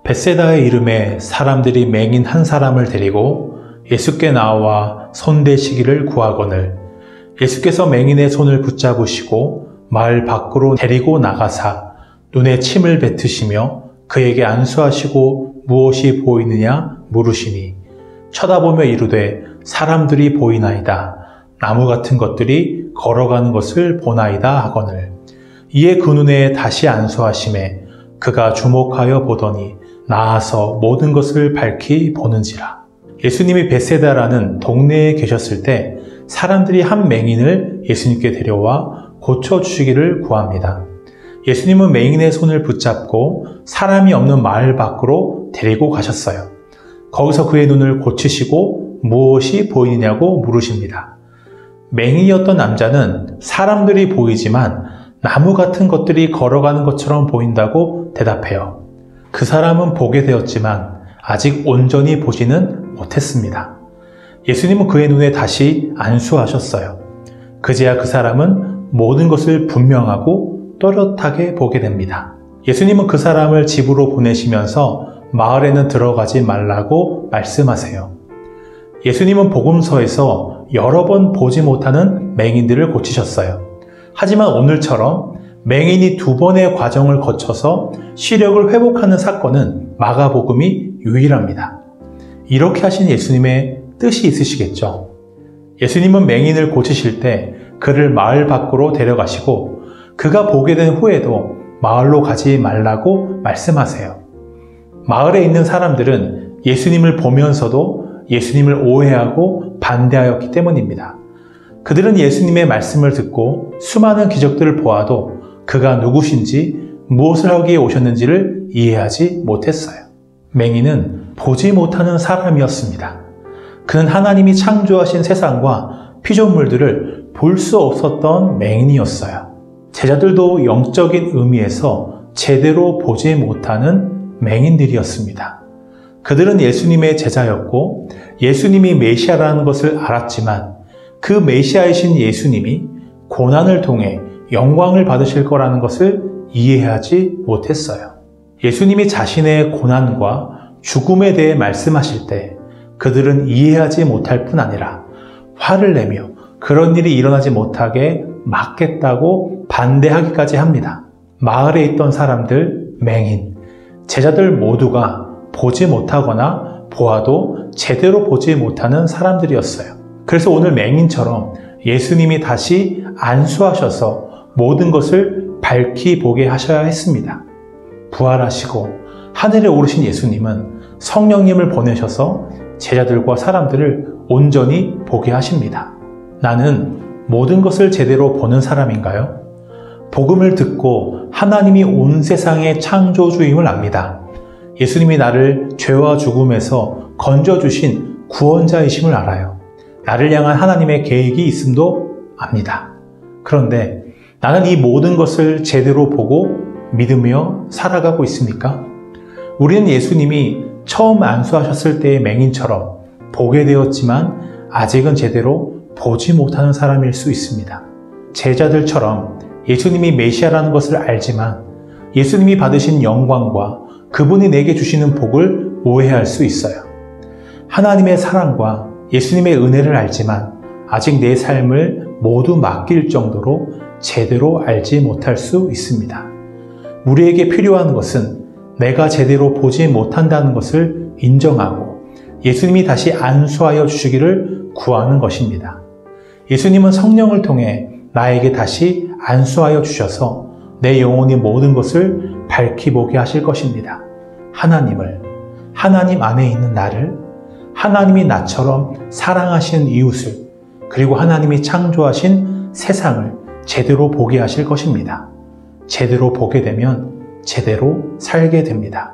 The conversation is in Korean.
벳세다의 이름에 사람들이 맹인 한 사람을 데리고 예수께 나와 손대시기를 구하거늘 예수께서 맹인의 손을 붙잡으시고 마을 밖으로 데리고 나가사 눈에 침을 뱉으시며 그에게 안수하시고 무엇이 보이느냐 물으시니 쳐다보며 이르되 사람들이 보이나이다. 나무 같은 것들이 걸어가는 것을 보나이다 하거늘 이에 그 눈에 다시 안수하심에 그가 주목하여 보더니 나아서 모든 것을 밝히 보는지라. 예수님이 벳세다라는 동네에 계셨을 때 사람들이 한 맹인을 예수님께 데려와 고쳐주시기를 구합니다. 예수님은 맹인의 손을 붙잡고 사람이 없는 마을 밖으로 데리고 가셨어요. 거기서 그의 눈을 고치시고 무엇이 보이느냐고 물으십니다. 맹인이었던 남자는 사람들이 보이지만 나무 같은 것들이 걸어가는 것처럼 보인다고 대답해요. 그 사람은 보게 되었지만 아직 온전히 보지는 못했습니다. 예수님은 그의 눈에 다시 안수하셨어요. 그제야 그 사람은 모든 것을 분명하고 또렷하게 보게 됩니다. 예수님은 그 사람을 집으로 보내시면서 마을에는 들어가지 말라고 말씀하세요. 예수님은 복음서에서 여러 번 보지 못하는 맹인들을 고치셨어요. 하지만 오늘처럼 맹인이 2번의 과정을 거쳐서 시력을 회복하는 사건은 마가복음이 유일합니다. 이렇게 하신 예수님의 뜻이 있으시겠죠. 예수님은 맹인을 고치실 때 그를 마을 밖으로 데려가시고 그가 보게 된 후에도 마을로 가지 말라고 말씀하세요. 마을에 있는 사람들은 예수님을 보면서도 예수님을 오해하고 반대하였기 때문입니다. 그들은 예수님의 말씀을 듣고 수많은 기적들을 보아도 그가 누구신지 무엇을 하기에 오셨는지를 이해하지 못했어요. 맹인은 보지 못하는 사람이었습니다. 그는 하나님이 창조하신 세상과 피조물들을 볼 수 없었던 맹인이었어요. 제자들도 영적인 의미에서 제대로 보지 못하는 맹인들이었습니다. 그들은 예수님의 제자였고 예수님이 메시아라는 것을 알았지만 그 메시아이신 예수님이 고난을 통해 영광을 받으실 거라는 것을 이해하지 못했어요. 예수님이 자신의 고난과 죽음에 대해 말씀하실 때 그들은 이해하지 못할 뿐 아니라 화를 내며 그런 일이 일어나지 못하게 막겠다고 반대하기까지 합니다. 마을에 있던 사람들, 맹인, 제자들 모두가 보지 못하거나 보아도 제대로 보지 못하는 사람들이었어요. 그래서 오늘 맹인처럼 예수님이 다시 안수하셔서 모든 것을 밝히 보게 하셔야 했습니다. 부활하시고 하늘에 오르신 예수님은 성령님을 보내셔서 제자들과 사람들을 온전히 보게 하십니다. 나는 모든 것을 제대로 보는 사람인가요? 복음을 듣고 하나님이 온 세상의 창조주임을 압니다. 예수님이 나를 죄와 죽음에서 건져주신 구원자이심을 알아요. 나를 향한 하나님의 계획이 있음도 압니다. 그런데 나는 이 모든 것을 제대로 보고 믿으며 살아가고 있습니까? 우리는 예수님이 처음 안수하셨을 때의 맹인처럼 보게 되었지만 아직은 제대로 보지 못하는 사람일 수 있습니다. 제자들처럼 예수님이 메시아라는 것을 알지만 예수님이 받으신 영광과 그분이 내게 주시는 복을 오해할 수 있어요. 하나님의 사랑과 예수님의 은혜를 알지만 아직 내 삶을 모두 맡길 정도로 제대로 알지 못할 수 있습니다. 우리에게 필요한 것은 내가 제대로 보지 못한다는 것을 인정하고 예수님이 다시 안수하여 주시기를 구하는 것입니다. 예수님은 성령을 통해 나에게 다시 안수하여 주셔서 내 영혼이 모든 것을 밝히 보게 하실 것입니다. 하나님을, 하나님 안에 있는 나를, 하나님이 나처럼 사랑하시는 이웃을, 그리고 하나님이 창조하신 세상을 제대로 보게 하실 것입니다. 제대로 보게 되면 제대로 살게 됩니다.